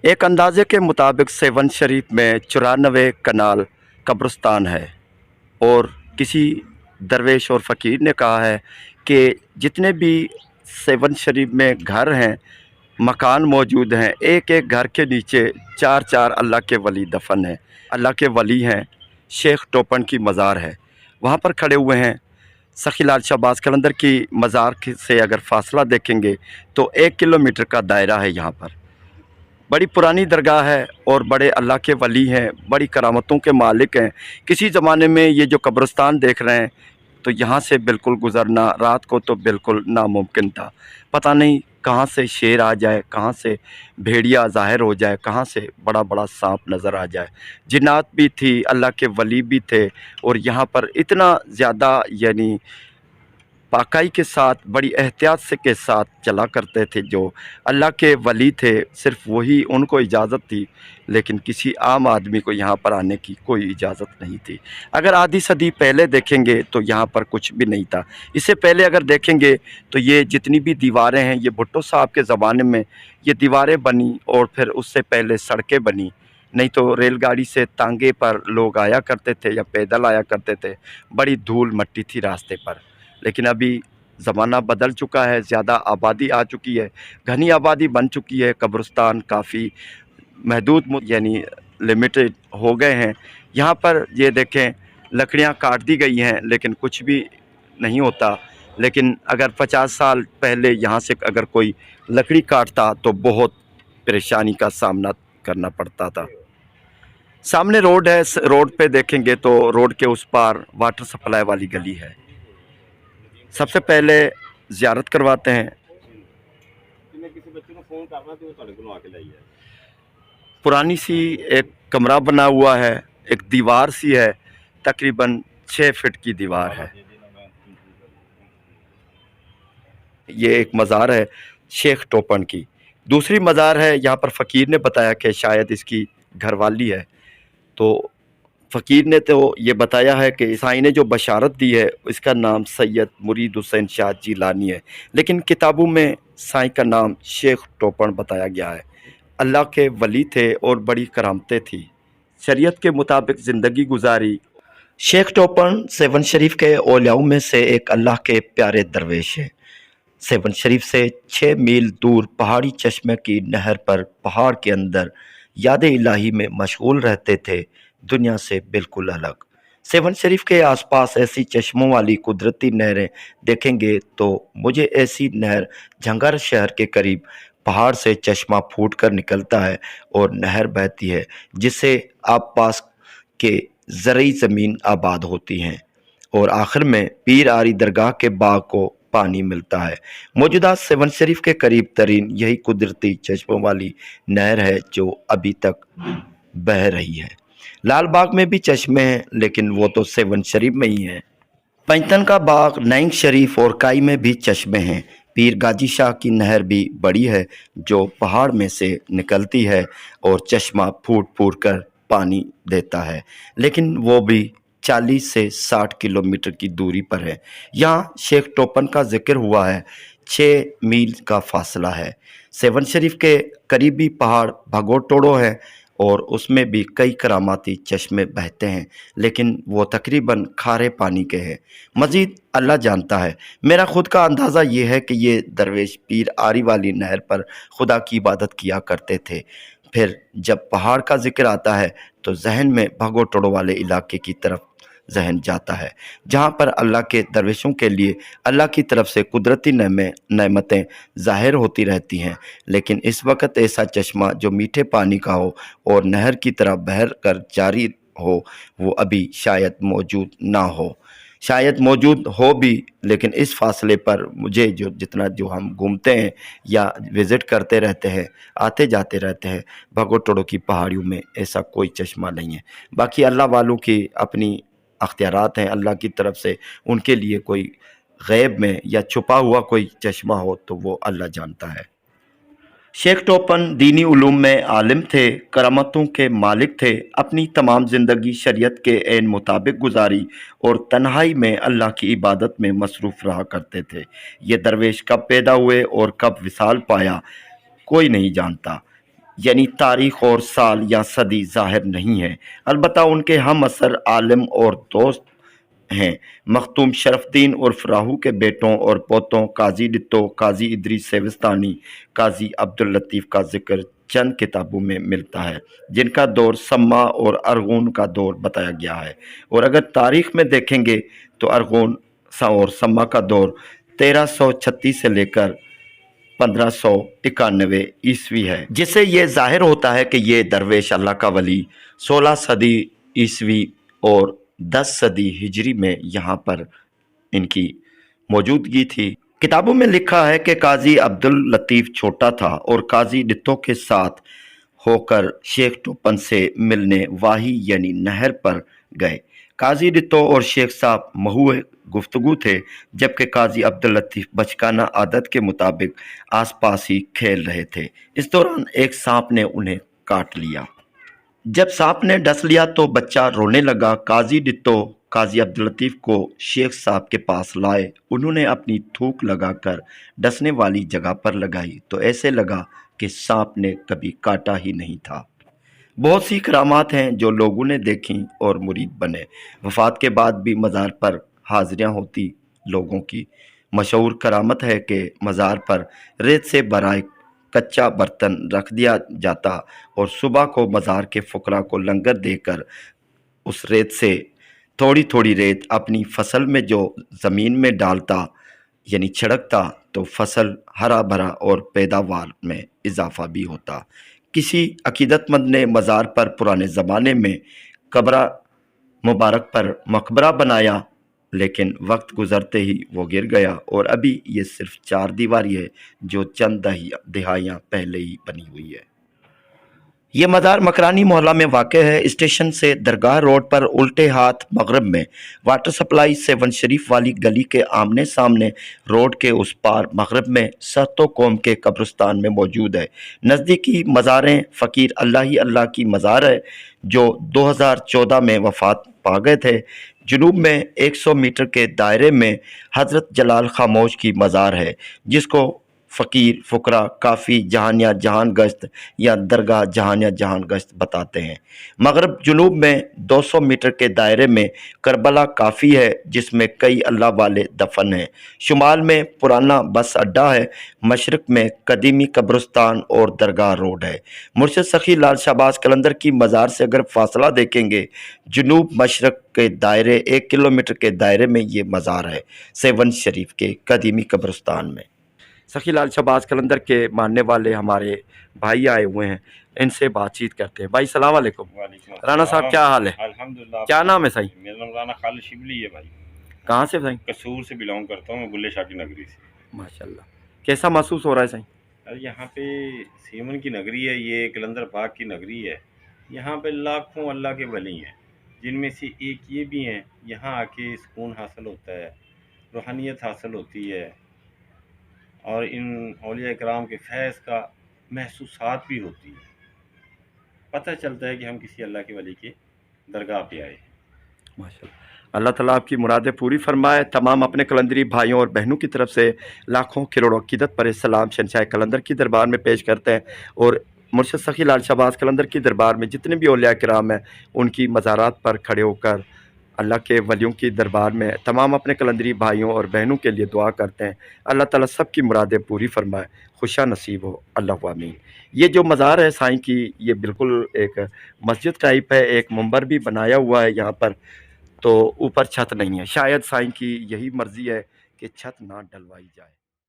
एक अंदाजे के मुताबिक सेवन शरीफ में 94 कनाल कब्रिस्तान है और किसी दरवेश और फ़कीर ने कहा है कि जितने भी सेवन शरीफ में घर हैं, मकान मौजूद हैं, एक एक घर के नीचे चार चार अल्लाह के वली दफन हैं। अल्लाह के वली हैं, शेख टोपन की मज़ार है, वहाँ पर खड़े हुए हैं। सखी लाल शहबाज कलंदर की मज़ार से अगर फासला देखेंगे तो 1 किलोमीटर का दायरा है। यहाँ पर बड़ी पुरानी दरगाह है और बड़े अल्लाह के वली हैं, बड़ी करामतों के मालिक हैं। किसी ज़माने में ये जो कब्रिस्तान देख रहे हैं तो यहाँ से बिल्कुल गुज़रना रात को तो बिल्कुल नामुमकिन था। पता नहीं कहाँ से शेर आ जाए, कहाँ से भेड़िया ज़ाहिर हो जाए, कहाँ से बड़ा बड़ा सांप नज़र आ जाए। जिन्नात भी थी, अल्लाह के वली भी थे और यहाँ पर इतना ज़्यादा यानी पाकाई के साथ, बड़ी एहतियात से के साथ चला करते थे। जो अल्लाह के वली थे सिर्फ़ वही, उनको इजाज़त थी, लेकिन किसी आम आदमी को यहाँ पर आने की कोई इजाज़त नहीं थी। अगर आधी सदी पहले देखेंगे तो यहाँ पर कुछ भी नहीं था। इससे पहले अगर देखेंगे तो ये जितनी भी दीवारें हैं, ये भुट्टो साहब के ज़माने में ये दीवारें बनी और फिर उससे पहले सड़कें बनी। नहीं तो रेलगाड़ी से तांगे पर लोग आया करते थे या पैदल आया करते थे। बड़ी धूल मट्टी थी रास्ते पर, लेकिन अभी ज़माना बदल चुका है, ज़्यादा आबादी आ चुकी है, घनी आबादी बन चुकी है। कब्रिस्तान काफ़ी महदूद यानी लिमिटेड हो गए हैं। यहाँ पर ये देखें, लकड़ियाँ काट दी गई हैं लेकिन कुछ भी नहीं होता। लेकिन अगर 50 साल पहले यहाँ से अगर कोई लकड़ी काटता तो बहुत परेशानी का सामना करना पड़ता था। सामने रोड है, रोड पे देखेंगे तो रोड के उस पार वाटर सप्लाई वाली गली है। सबसे पहले ज़ियारत करवाते हैं। पुरानी सी एक कमरा बना हुआ है, एक दीवार सी है, तकरीबन 6 फीट की दीवार है। ये एक मज़ार है शेख टोपन की। दूसरी मज़ार है, यहाँ पर फ़कीर ने बताया कि शायद इसकी घरवाली है। तो फ़कीर ने तो ये बताया है कि ईसाई ने जो बशारत दी है इसका नाम सैयद मुरीद हुसैन शाह जिलानी है, लेकिन किताबों में साईं का नाम शेख टोपन बताया गया है। अल्लाह के वली थे और बड़ी करामतें थी, शरीयत के मुताबिक ज़िंदगी गुजारी। शेख टोपन सेवन शरीफ के औलियाओं में से एक अल्लाह के प्यारे दरवेश हैं। सेवन शरीफ से 6 मील दूर पहाड़ी चश्मे की नहर पर पहाड़ के अंदर याद इलाही में मशगूल रहते थे, दुनिया से बिल्कुल अलग। सेवन शरीफ के आसपास ऐसी चश्मों वाली कुदरती नहरें देखेंगे तो मुझे ऐसी नहर झंगर शहर के करीब पहाड़ से चश्मा फूट कर निकलता है और नहर बहती है, जिससे आप पास के ज़रई ज़मीन आबाद होती हैं और आखिर में पीर आरी दरगाह के बाग को पानी मिलता है। मौजूदा सेवन शरीफ के करीब तरीन यही कुदरती चश्मों वाली नहर है जो अभी तक बह रही है। लाल बाग में भी चश्मे हैं, लेकिन वो तो सेवन शरीफ में ही है। पंचतन का बाग, नईम शरीफ और काई में भी चश्मे हैं। पीर गाजी शाह की नहर भी बड़ी है जो पहाड़ में से निकलती है और चश्मा फूट फूट कर पानी देता है, लेकिन वो भी 40 से 60 किलोमीटर की दूरी पर है। यहाँ शेख टोपन का जिक्र हुआ है, 6 मील का फासला है। सेवन शरीफ के करीबी पहाड़ भगोटोड़ो है और उसमें भी कई करामाती चश्मे बहते हैं, लेकिन वो तकरीबन खारे पानी के हैं। मज़ीद अल्लाह जानता है। मेरा ख़ुद का अंदाज़ा ये है कि ये दरवेश पीर आरी वाली नहर पर खुदा की इबादत किया करते थे। फिर जब पहाड़ का जिक्र आता है तो जहन में भगोटोड़ो वाले इलाके की तरफ जहन जाता है, जहाँ पर अल्लाह के दरवेशों के लिए अल्लाह की तरफ से कुदरती नेमतें ज़ाहिर होती रहती हैं। लेकिन इस वक्त ऐसा चश्मा जो मीठे पानी का हो और नहर की तरह बह कर जारी हो, वो अभी शायद मौजूद ना हो। शायद मौजूद हो भी, लेकिन इस फासले पर मुझे जो हम घूमते हैं या विज़िट करते रहते हैं, आते जाते रहते हैं, भगोटोड़ो की पहाड़ियों में ऐसा कोई चश्मा नहीं है। बाकी अल्लाह वालों की अपनी अख्तियारात हैं, अल्लाह की तरफ से उनके लिए कोई गैब में या छुपा हुआ कोई चश्मा हो तो वो अल्लाह जानता है। शेख टोपन दीनी उलूम में आलिम थे, करामतों के मालिक थे। अपनी तमाम ज़िंदगी शरीयत के ऐन मुताबिक गुजारी और तन्हाई में अल्लाह की इबादत में मसरूफ़ रहा करते थे। ये दरवेश कब पैदा हुए और कब विसाल पाया कोई नहीं जानता। یعنی تاریخ اور سال یا صدی ظاہر نہیں ہے، البتہ ان کے ہم عصر عالم اور دوست ہیں مختوم شرف الدین عرف راہو کے بیٹوں اور پوتوں قاضی ڈٹو، قاضی ادریس سیوستانی، قاضی عبداللطیف کا ذکر چند کتابوں میں ملتا ہے، جن کا دور سما اور ارغون کا دور بتایا گیا ہے، اور اگر تاریخ میں دیکھیں گے تو ارغون اور سما کا دور 1336 سے لے کر 1591 عیسوی ہے، جس سے یہ ظاہر ہوتا ہے کہ یہ درویش اللہ کا ولی 16 صدی عیسوی اور 10 صدی ہجری میں یہاں پر ان کی موجودگی تھی۔ کتابوں میں لکھا ہے کہ قاضی عبداللطیف چھوٹا تھا اور قاضی ڈٹو کے ساتھ ہو کر شیخ ٹوپن سے ملنے واہی یعنی نہر پر گئے۔ قاضی ڈٹو اور شیخ صاحب مہوئے گفتگو تھے، جبکہ قاضی عبداللطیف بچکانہ عادت کے مطابق آس پاس ہی کھیل رہے تھے۔ اس دوران ایک سانپ نے انہیں کاٹ لیا۔ جب سانپ نے ڈس لیا تو بچہ رونے لگا۔ قاضی ڈٹو قاضی عبداللطیف کو شیخ صاحب کے پاس لائے۔ انہوں نے اپنی تھوک لگا کر ڈسنے والی جگہ پر لگائی تو ایسے لگا کہ سانپ نے کبھی کاٹا ہی نہیں تھا۔ بہت سی کرامات ہیں جو لوگوں نے دیکھیں اور مرید بنے۔ وفات کے بعد بھی مزار پر حاضریاں ہوتی لوگوں کی۔ مشہور کرامت ہے کہ مزار پر ریت سے بھرا کچا برتن رکھ دیا جاتا اور صبح کو مزار کے فقراء کو لنگر دے کر اس ریت سے تھوڑی تھوڑی ریت اپنی فصل میں جو زمین میں ڈالتا یعنی چھڑکتا تو فصل ہرا بھرا اور پیداوار میں اضافہ بھی ہوتا۔ کسی عقیدت مند نے مزار پر پرانے زمانے میں قبرہ مبارک پر مقبرہ بنایا، لیکن وقت گزرتے ہی وہ گر گیا اور ابھی یہ صرف 4 دیواری ہے جو چند دہائیاں پہلے ہی بنی ہوئی ہے۔ یہ مزار مکرانی محلہ میں واقع ہے۔ اسٹیشن سے درگاہ روڈ پر الٹے ہاتھ مغرب میں واٹر سپلائی 7 شریف والی گلی کے آمنے سامنے روڈ کے اس پار مغرب میں سہتو قوم کے قبرستان میں موجود ہے۔ نزدیکی مزاریں فقیر اللہ اللہ کی مزار ہے جو 2014 میں وفات پا گئے تھے۔ جنوب میں 100 میٹر کے دائرے میں حضرت جلال خاموش کی مزار ہے، جس کو فقیر فقراء کافی جہانیہ جہان گشت یا درگاہ جہانیہ جہان گشت بتاتے ہیں۔ مغرب جنوب میں 200 میٹر کے دائرے میں کربلا کافی ہے جس میں کئی اللہ والے دفن ہیں۔ شمال میں پرانا بس اڈا ہے۔ مشرق میں قدیمی قبرستان اور درگاہ روڈ ہے۔ مرشد سخی لال شہباز قلندر کی مزار سے اگر فاصلہ دیکھیں گے جنوب مشرق کے دائرے 1 کلومیٹر کے دائرے میں یہ مزار ہے 7 شریف کے قدیمی قبرستان میں۔ سخی لال شہباز قلندر کے ماننے والے ہمارے بھائی آئے ہوئے ہیں، ان سے بات چیت کرتے ہیں۔ بھائی السلام علیکم۔ رانا صاحب کیا حال ہے؟ الحمدللہ۔ کیا نام ہے صحیح؟ میرا نام رانا خالد شبلی ہے بھائی۔ کہاں سے صحیح؟ قصور سے بلانگ کرتا ہوں میں، گلے شاہ کی نگری سے۔ ماشاءاللہ۔ کیسا محسوس ہو رہا ہے صحیح؟ یہاں پہ سیمن کی نگری ہے، یہ قلندر باغ کی نگری ہے۔ یہاں پہ لاکھوں اللہ کے ولی ہیں، جن میں سے ایک یہ بھی ہیں، یہاں آ کے سکون حاصل ہوتا ہے، روحانیت حاصل ہوتی ہے، اور ان اولیاء کرام کے فیض کا محسوسات بھی ہوتی ہے۔ پتہ چلتا ہے کہ ہم کسی اللہ کے ولی کے درگاہ پہ آئے ہیں۔ ماشاءاللہ۔ اللہ تعالیٰ آپ کی مرادیں پوری فرمائے۔ تمام اپنے قلندری بھائیوں اور بہنوں کی طرف سے لاکھوں کروڑوں عقیدت پر سلام شہنشاہ قلندر کی دربار میں پیش کرتے ہیں، اور مرشد سخی لال شہباز قلندر کی دربار میں جتنے بھی اولیاء کرام ہیں ان کی مزارات پر کھڑے ہو کر اللہ کے ولیوں کی دربار میں تمام اپنے قلندری بھائیوں اور بہنوں کے لیے دعا کرتے ہیں۔ اللہ تعالیٰ سب کی مرادیں پوری فرمائے، خوشا نصیب ہو، اللہ آمین۔ یہ جو مزار ہے سائیں کی، یہ بالکل ایک مسجد ٹائپ ہے، ایک منبر بھی بنایا ہوا ہے یہاں پر، تو اوپر چھت نہیں ہے۔ شاید سائیں کی یہی مرضی ہے کہ چھت نہ ڈلوائی جائے۔